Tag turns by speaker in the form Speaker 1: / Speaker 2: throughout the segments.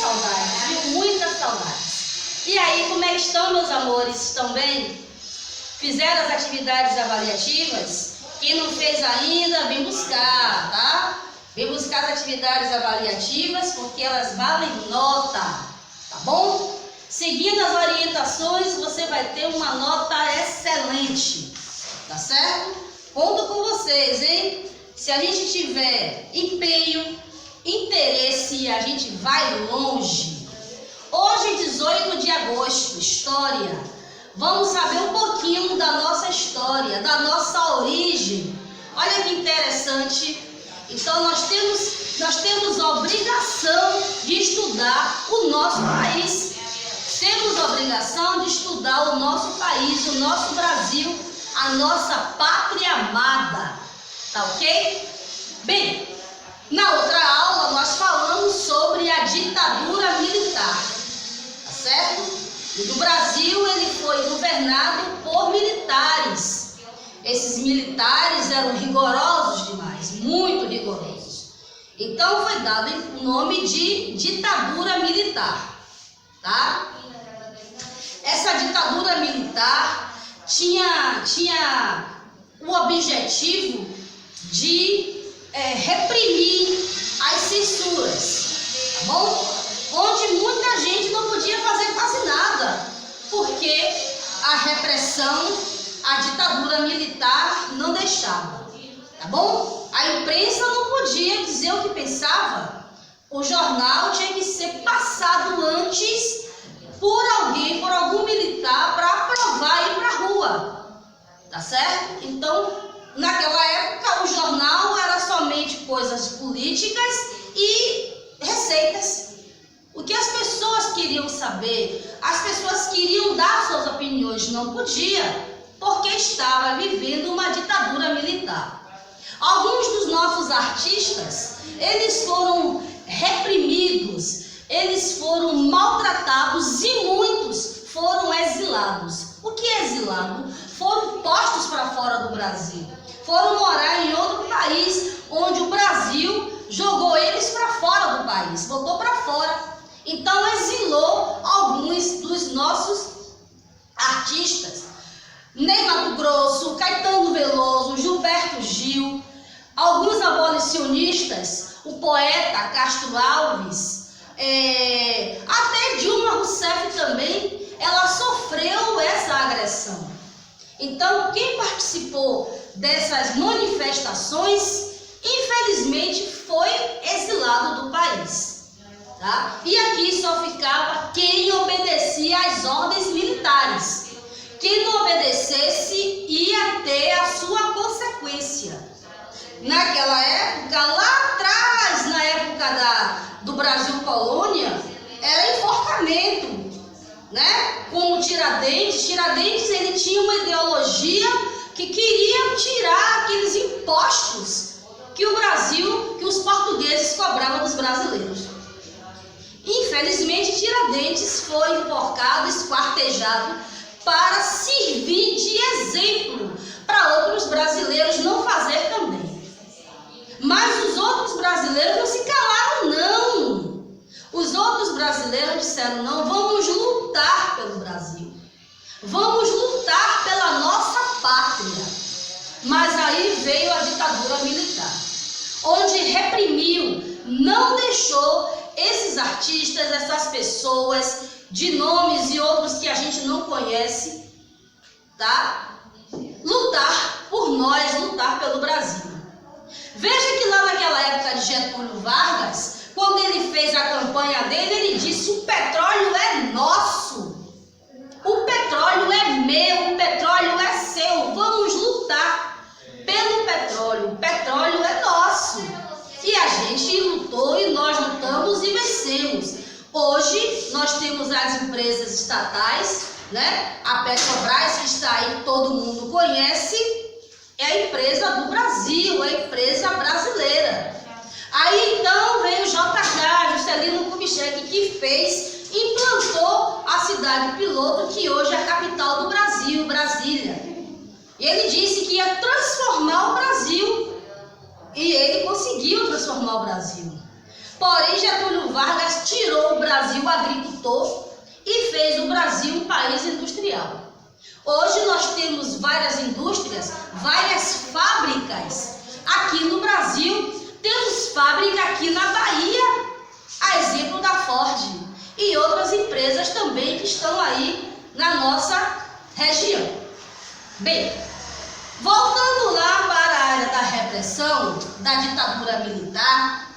Speaker 1: saudades, viu? Muitas saudades. E aí, como é que estão, meus amores? Estão bem? Fizeram as atividades avaliativas? Quem não fez ainda, vem buscar, tá? Vem buscar as atividades avaliativas, porque elas valem nota, tá bom? Seguindo as orientações, você vai ter uma nota excelente, tá certo? Conto com vocês, hein? Se a gente tiver empenho, interesse, a gente vai longe. Hoje, 18 de agosto, história. Vamos saber um pouquinho da nossa história, da nossa origem. Olha que interessante. Então, nós temos a obrigação de estudar o nosso país. Temos a obrigação de estudar o nosso país, o nosso Brasil, a nossa pátria amada. Tá ok? Bem, na outra aula nós falamos sobre a ditadura militar, tá certo? E do Brasil ele foi governado por militares. Esses militares eram rigorosos demais, muito rigorosos. Então foi dado o nome de ditadura militar, tá? Essa ditadura militar tinha o objetivo de reprimir as censuras, tá bom? Onde muita gente não podia fazer quase nada, porque a repressão, a ditadura militar não deixava, tá bom? A imprensa não podia dizer o que pensava, o jornal tinha que ser passado antes por alguém, por algum militar, para aprovar e ir para a rua, tá certo? Então, naquela época, o jornal era somente coisas políticas e receitas. O que as pessoas queriam saber, as pessoas queriam dar suas opiniões, não podia, porque estava vivendo uma ditadura militar. Alguns dos nossos artistas, eles foram reprimidos, eles foram maltratados e muitos foram exilados. O que é exilado? Foram postos para fora do Brasil. Foram morar em outro país, onde o Brasil jogou eles para fora do país, botou para fora. Então exilou alguns dos nossos artistas. Ney Matogrosso, Caetano Veloso, Gilberto Gil, alguns abolicionistas, o poeta Castro Alves, até Dilma Rousseff também, ela sofreu essa agressão. Então, quem participou dessas manifestações, infelizmente, foi exilado do país. Tá? E aqui só ficava quem obedecia às ordens militares. Quem não obedecesse ia ter a sua consequência. Naquela época, lá atrás, na época do Brasil colônia, era enforcamento, né? Como Tiradentes. Tiradentes, ele tinha uma ideologia que queria tirar aqueles impostos que os portugueses cobravam dos brasileiros. Infelizmente, Tiradentes foi enforcado, esquartejado, para servir de exemplo para outros brasileiros não fazer também. Mas os outros brasileiros não se calaram, não. Os outros brasileiros disseram, não, vamos lutar pelo Brasil. Vamos lutar pela nossa pátria. Mas aí veio a ditadura militar, onde reprimiu, não deixou esses artistas, essas pessoas de nomes e outros que a gente não conhece, tá? Lutar por nós, lutar pelo Brasil. Veja que lá naquela época de Getúlio Vargas, quando ele fez a campanha dele, ele disse, o petróleo é nosso, o petróleo é meu, o petróleo é seu, vamos lutar pelo petróleo, o petróleo é nosso. E a gente lutou e nós lutamos e vencemos. Hoje nós temos as empresas estatais, né? A Petrobras, que está aí, todo mundo conhece, é a empresa do Brasil, é a empresa brasileira. Aí então veio o JK, Juscelino Kubitschek, que implantou a cidade piloto, que hoje é a capital do Brasil, Brasília. E ele disse que ia transformar o Brasil. E ele conseguiu transformar o Brasil. Porém, Getúlio Vargas tirou o Brasil agricultor e fez o Brasil um país industrial. Hoje nós temos várias indústrias, várias fábricas aqui no Brasil. Temos fábrica aqui na Bahia, a exemplo da Ford, e outras empresas também que estão aí na nossa região. Bem, voltando lá para a área da repressão, da ditadura militar,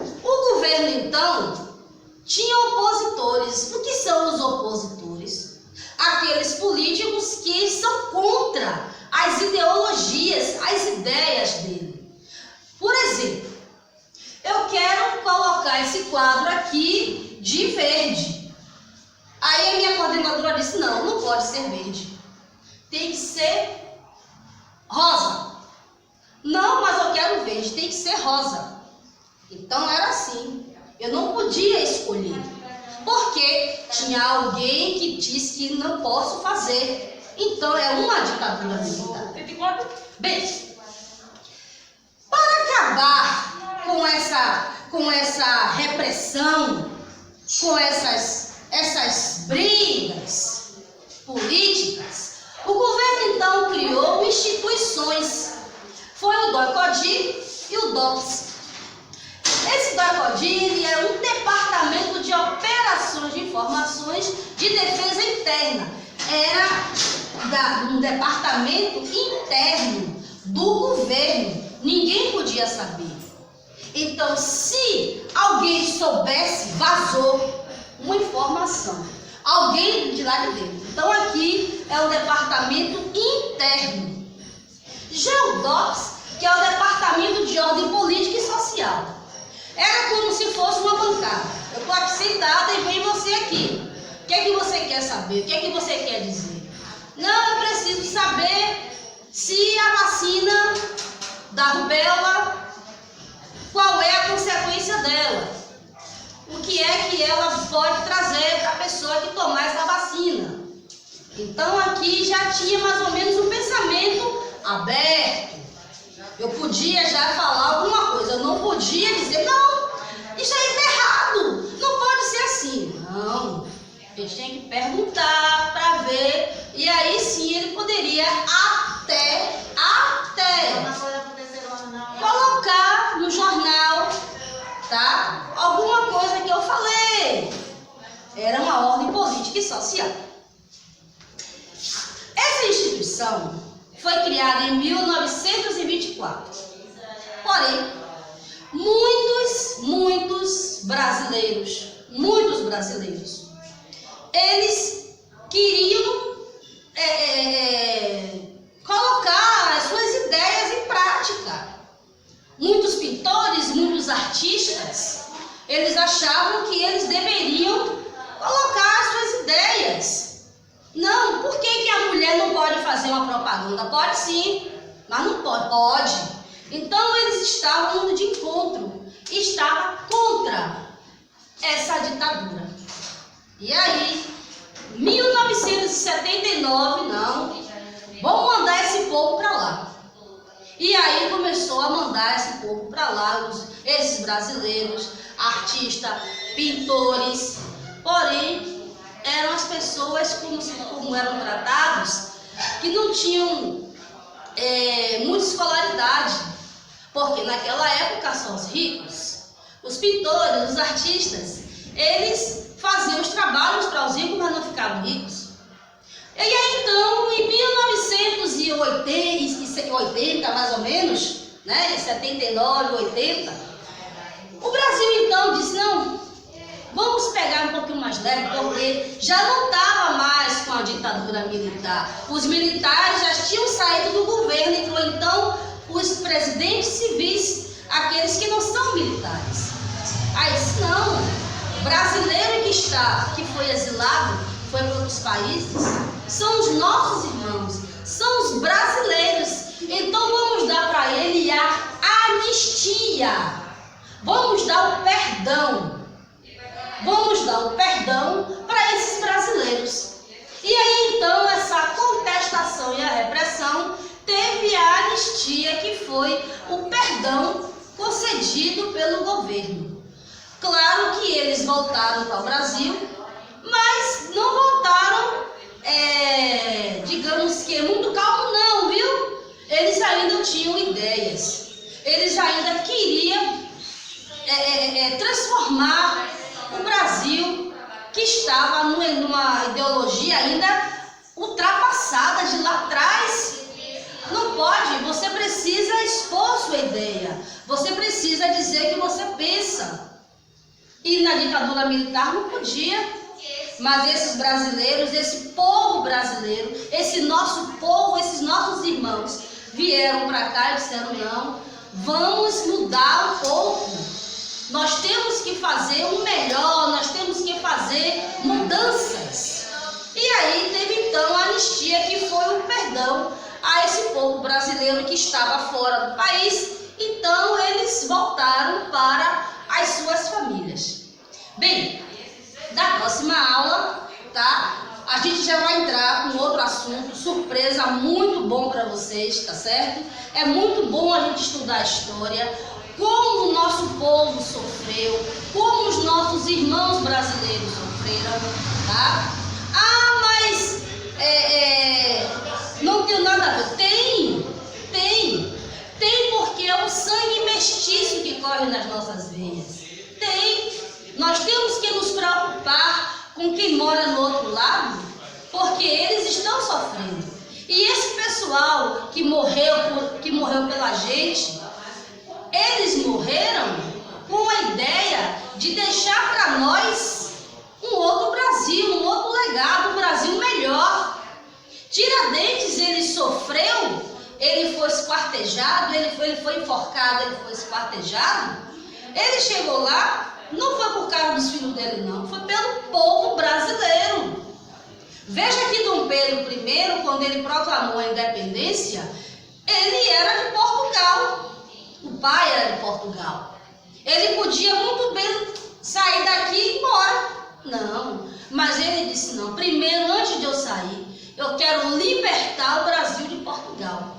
Speaker 1: o governo então tinha opositores. O que são os opositores? Aqueles políticos que são contra as ideologias, as ideias dele. Por exemplo, eu quero colocar esse quadro aqui de verde. Aí a minha coordenadora disse, não, não pode ser verde. Tem que ser rosa. Não, mas eu quero verde, tem que ser rosa. Então era assim. Eu não podia escolher. Porque tinha alguém que disse que não posso fazer. Então é uma ditadura militar. Bem, para acabar com essa repressão, com essas brigas políticas, o governo então criou instituições. Foi o DOI-CODI e o DOPS. Esse DOI-CODI é um departamento de operações de informações de defesa interna. Era um departamento interno do governo. Ninguém podia saber. Então, se alguém soubesse, vazou uma informação. Alguém de lá de dentro. Então, aqui é o departamento interno. Já o DOPS, que é o departamento de ordem política e social. Era como se fosse uma bancada. Eu estou aqui sentada e vem você aqui. O que é que você quer saber? O que é que você quer dizer? Não, eu preciso saber se a vacina da rubéola, qual é a consequência dela? O que é que ela pode trazer para a pessoa que tomar essa vacina? Então aqui já tinha mais ou menos um pensamento aberto. Eu podia já falar alguma coisa, eu não podia dizer, não, isso aí está errado, não pode ser assim. Não, a gente tem que perguntar para ver, e aí sim ele poderia até colocar no jornal, tá? Alguma coisa que eu falei. Era uma ordem política e social. Essa instituição foi criada em 1924. Porém, muitos brasileiros, eles queriam colocar as suas ideias em prática. Muitos pintores, muitos artistas, eles achavam que eles deveriam colocar as suas ideias. Não, por que a mulher não pode fazer uma propaganda? Pode sim, mas não pode. Pode. Então eles estavam indo de encontro, estavam contra essa ditadura. E aí, 1979, não, vamos mandar esse povo para lá. E aí começou a mandar esse povo para lá, esses brasileiros, artistas, pintores. Porém, eram as pessoas como eram tratados, que não tinham muita escolaridade. Porque naquela época só os ricos, os pintores, os artistas, eles faziam os trabalhos para os ricos, mas não ficavam ricos. E aí então, em 1980, mais ou menos, né, 79, 80, o Brasil então disse, não, vamos pegar um pouquinho mais leve, porque já não estava mais com a ditadura militar. Os militares já tinham saído do governo, entrou então os presidentes civis, aqueles que não são militares. Aí disse, não, o brasileiro que foi exilado, foi para outros países, são os nossos irmãos, são os brasileiros. Então vamos dar para ele a anistia, vamos dar o perdão. Vamos dar o perdão para esses brasileiros. E aí então essa contestação e a repressão teve a anistia, que foi o perdão concedido pelo governo. Claro que eles voltaram para o Brasil, mas não voltaram, digamos que muito calmo não, viu? Eles ainda tinham ideias, eles ainda queriam transformar o Brasil, que estava numa ideologia ainda ultrapassada de lá atrás. Não pode, você precisa expor sua ideia, você precisa dizer que você pensa. E na ditadura militar não podia, mas esses brasileiros, esse povo brasileiro, esse nosso povo, esses nossos irmãos vieram para cá e disseram: não, vamos mudar um pouco, nós temos que fazer um melhor, nós temos que fazer mudanças. E aí teve então a anistia, que foi o perdão a esse povo brasileiro que estava fora do país. Então eles voltaram para as suas famílias. Bem, da próxima aula, tá? A gente já vai entrar com outro assunto, surpresa, muito bom para vocês, tá certo? É muito bom a gente estudar a história, como o nosso povo sofreu, como os nossos irmãos brasileiros sofreram, tá? Ah, mas não tem nada a ver. Tem porque é o sangue mestiço que corre nas nossas veias. Tem. Nós temos que nos preocupar com quem mora no outro lado, porque eles estão sofrendo. E esse pessoal que morreu pela gente, eles morreram com a ideia de deixar para nós um outro Brasil, um outro legado, um Brasil melhor. Tiradentes, ele sofreu, ele foi esquartejado, ele foi enforcado, ele foi esquartejado. Ele chegou lá, não foi por causa dos filhos dele não, foi pelo povo brasileiro. Veja que Dom Pedro I, quando ele proclamou a independência, ele era de Portugal. O pai era de Portugal. Ele podia muito bem sair daqui e ir embora. Não, mas ele disse: não, primeiro, antes de eu sair, eu quero libertar o Brasil de Portugal.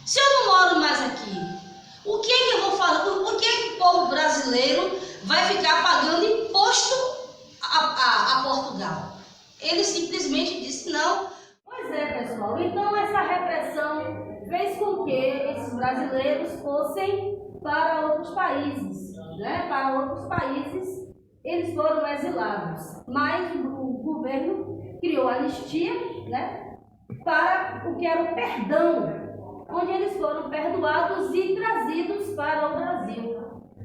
Speaker 1: Se eu não moro mais aqui, o que é que eu vou fazer? Por que o povo brasileiro vai ficar pagando imposto a Portugal? Ele simplesmente disse não. Pois é, pessoal, então essa repressão fez com que esses brasileiros fossem para outros países, né? Para outros países eles foram exilados, mas o governo criou anistia, né? Para o que era o perdão, onde eles foram perdoados e trazidos para o Brasil.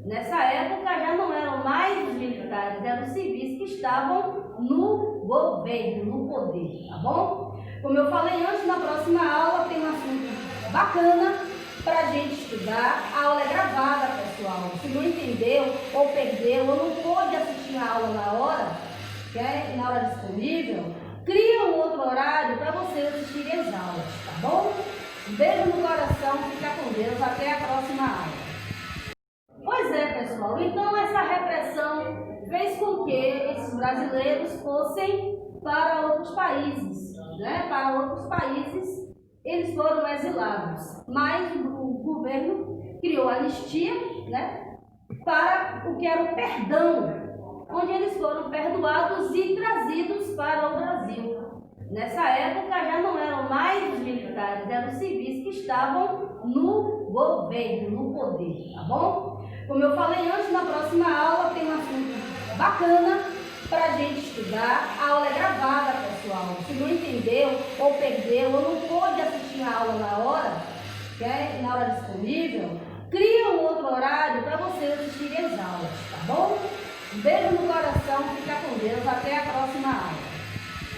Speaker 1: Nessa época já não eram mais os militares, eram os civis que estavam no governo, no poder, tá bom? Como eu falei antes, na próxima aula tem um assunto bacana para a gente estudar. A aula é gravada, pessoal. Se não entendeu, ou perdeu, ou não pôde assistir a aula na hora disponível, cria um outro horário para vocês assistirem as aulas, tá bom? Um beijo no coração, fica com Deus, até a próxima aula. Pois é, pessoal, então essa repressão fez com que esses brasileiros fossem para outros países, né? Para outros países eles foram exilados, mas o governo criou anistia, né? Para o que era o perdão, onde eles foram perdoados e trazidos para o Brasil. Nessa época já não eram mais os militares, eram os civis que estavam no governo, no poder, tá bom? Como eu falei antes, na próxima aula tem um assunto bacana para a gente estudar. A aula é gravada, pessoal. Se não entendeu, ou perdeu, ou não pôde assistir a aula na hora disponível, cria um outro horário para vocês assistirem as aulas, tá bom? Um beijo no coração, fica com Deus, até a próxima aula.